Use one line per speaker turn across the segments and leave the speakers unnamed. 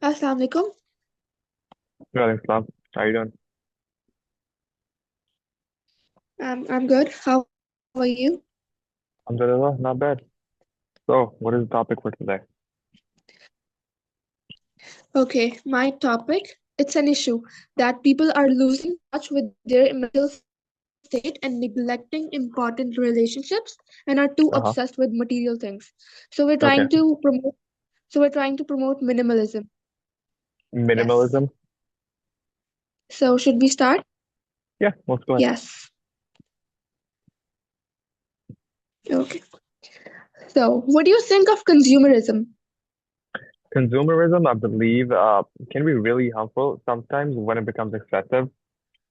Assalamu alaikum.
Well, Islam, how you doing?
I'm good. How are you?
Alhamdulillah, not bad. So, what is the topic for today?
Okay, my topic, it's an issue that people are losing touch with their mental state and neglecting important relationships and are too obsessed with
Uh-huh.
material things. So we're trying
Okay.
to promote minimalism. Yes.
Minimalism?
So should we start?
Yeah, let's go ahead.
Yes. Okay. So what do you think of consumerism?
Consumerism, I believe, can be really harmful sometimes when it becomes excessive.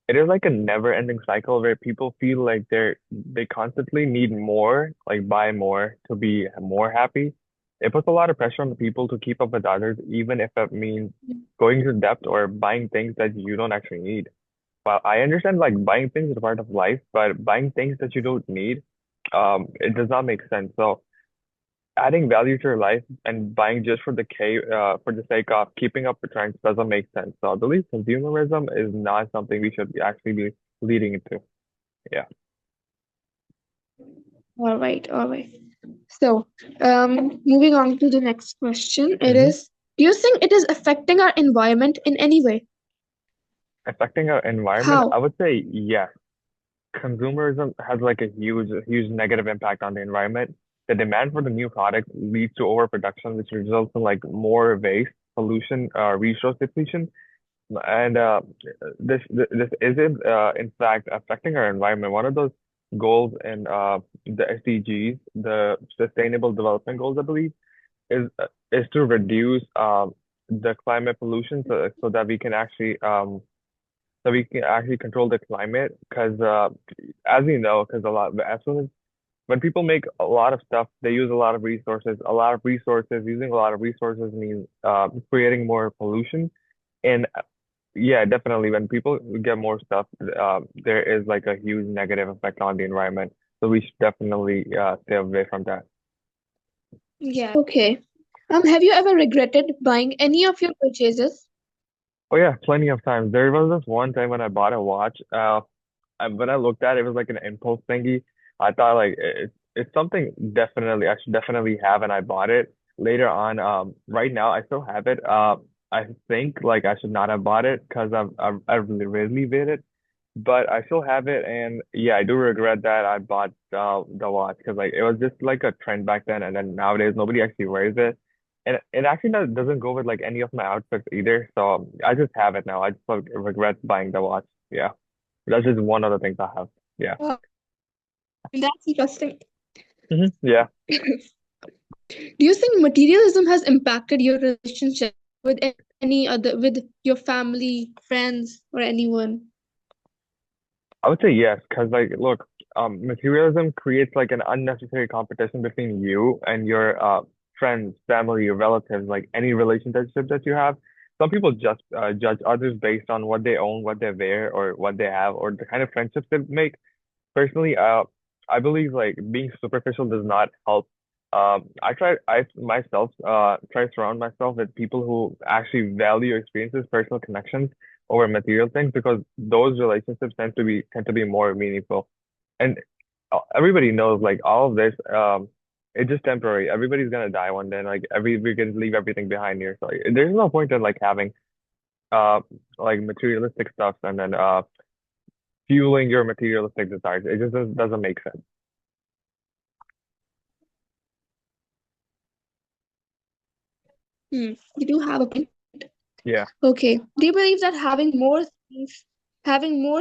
It is like a never-ending cycle where people feel like they constantly need more, like buy more to be more happy. It puts a lot of pressure on the people to keep up with others, even if it means going to depth or buying things that you don't actually need. Well, I understand like buying things is a part of life, but buying things that you don't need, it does not make sense. So adding value to your life and buying just for the sake of keeping up with trends doesn't make sense. So I believe consumerism is not something we should actually be leading into. Yeah.
All right. So, moving on to the next question, it
hmm
is, do you think it is affecting our environment in any way?
Affecting our environment, I
How?
would say yes. Consumerism has like a huge negative impact on the environment. The demand for the new product leads to overproduction, which results in like more waste, pollution, resource depletion. And this isn't in fact affecting our environment. One of those goals in the SDGs, the Sustainable Development Goals, I believe, is to reduce the climate pollution so that we can actually control the climate. Because as you know, because a lot as soon as when people make a lot of stuff, they use a lot of resources. A lot of resources, using a lot of resources means creating more pollution. And yeah, definitely. When people get more stuff, there is like a huge negative effect on the environment. So we should definitely stay away from that.
Yeah. Okay. Have you ever regretted buying any of your purchases?
Oh yeah, plenty of times. There was this one time when I bought a watch. When I looked at it, it was like an impulse thingy. I thought like it's something definitely I should definitely have, and I bought it later on. Right now I still have it. I think like I should not have bought it because I really waited. But I still have it, and yeah, I do regret that I bought the watch because like it was just like a trend back then, and then nowadays nobody actually wears it, and it actually doesn't go with like any of my outfits either. So I just have it now. I just like, regret buying the watch. Yeah, that's just one of the things I have. Yeah.
That's interesting.
Yeah.
Do you think materialism has impacted your relationship with any other, with your family, friends, or anyone?
I would say yes, because like, look, materialism creates like an unnecessary competition between you and your friends, family, your relatives, like any relationship that you have. Some people just judge others based on what they own, what they wear, or what they have, or the kind of friendships they make. Personally, I believe like being superficial does not help. I myself try to surround myself with people who actually value experiences, personal connections over material things because those relationships tend to be more meaningful. And everybody knows like all of this, it's just temporary. Everybody's gonna die one day, and like we can leave everything behind here. So like, there's no point in like having uh like materialistic stuff and then fueling your materialistic desires. It just doesn't make sense.
You do have a point.
Yeah.
Okay. Do you believe that having more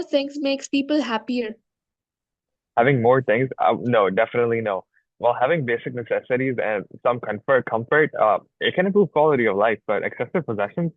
things makes people happier?
Having more things, no, definitely no. While having basic necessities and some comfort, it can improve quality of life, but excessive possessions,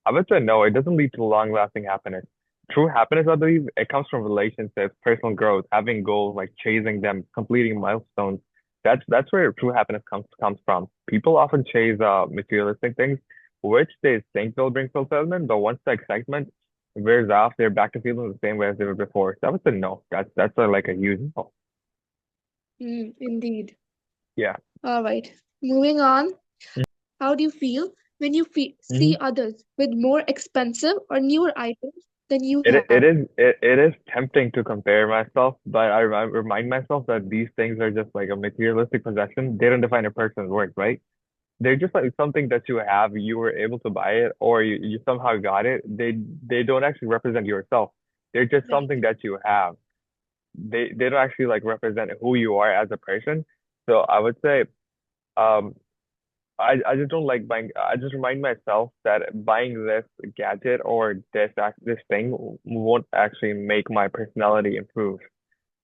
I would say no, it doesn't lead to long-lasting happiness. True happiness, I believe, it comes from relationships, personal growth, having goals, like chasing them, completing milestones. That's where true happiness comes from. People often chase materialistic things, which they think will bring fulfillment, but once the excitement wears off, they're back to feeling the same way as they were before. So I would say no. That's like a huge no.
Indeed.
Yeah.
All right. Moving on. How do you feel? when you
Hmm.
see others with more expensive or newer items than you
It
have.
it is it is tempting to compare myself, but I remind myself that these things are just like a materialistic possession. They don't define a person's worth, right? They're just like something that you have, you were able to buy it, or you somehow got it. They don't actually represent yourself. They're just something
Exactly.
that you have. They don't actually like represent who you are as a person. So I would say, um, I just don't like buying. I just remind myself that buying this gadget or this thing won't actually make my personality improve.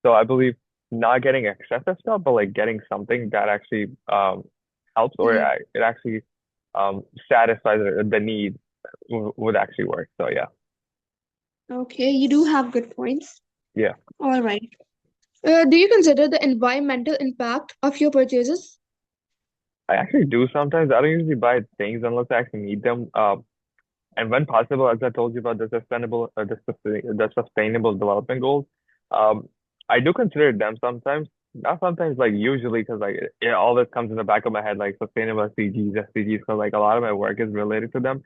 So I believe not getting excessive stuff, but like getting something that actually helps, or
Mm,
it actually satisfies the need would actually work. So yeah,
okay, you do have good points.
yeah.
All right. Do you consider the environmental impact of your purchases?
I actually do sometimes. I don't usually buy things unless I actually need them. And when possible, as I told you about the sustainable development goals, um, I do consider them sometimes. Not sometimes, like usually, because like all this comes in the back of my head, like sustainable SDGs, SDGs, because like a lot of my work is related to them.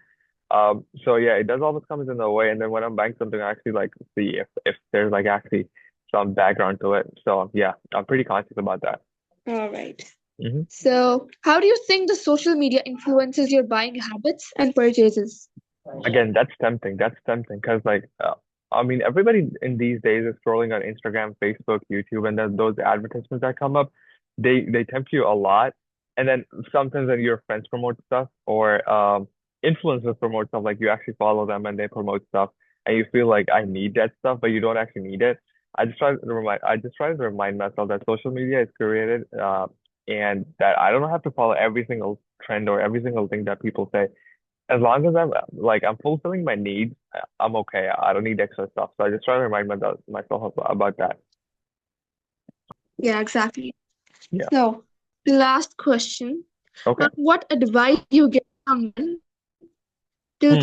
So yeah, it does always comes in the way, and then when I'm buying something, I actually like see if there's like actually some background to it. So yeah, I'm pretty conscious about that.
All right.
Hmm.
So, how do you think the social media influences your buying habits and purchases?
Again, that's tempting. That's tempting because like I mean everybody in these days is scrolling on Instagram, Facebook, YouTube, and then those advertisements that come up, they tempt you a lot. And then sometimes when your friends promote stuff or influencers promote stuff, like you actually follow them and they promote stuff, and you feel like I need that stuff, but you don't actually need it. I just try to remind myself that social media is created and that I don't have to follow every single trend or every single thing that people say as long as I'm fulfilling my needs, I'm okay. I don't need extra stuff. So I just try to remind myself about that.
Yeah, exactly.
Yeah.
So, the last question,
Okay.
what advice you give someone
Hmm.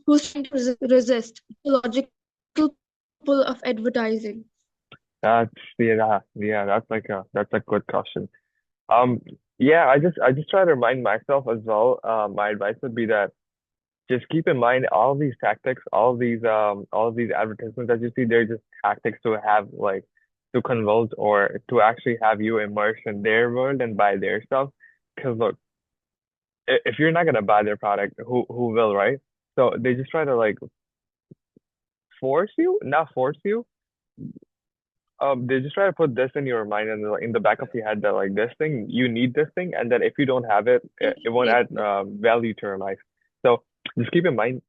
who's trying to resist the logical pull of advertising?
That's yeah. That's a good question. Um. Yeah. I just try to remind myself as well. My advice would be that just keep in mind all of these tactics, all of these advertisements that you see. They're just tactics to have like to convulse or to actually have you immerse in their world and buy their stuff. Because look, if you're not gonna buy their product, who will, right? So they just try to like force you, not force you. They just try to put this in your mind and in the back of your head that like this thing, you need this thing, and that if you don't have it, it won't add
Yeah.
value to your life. So just keep in mind.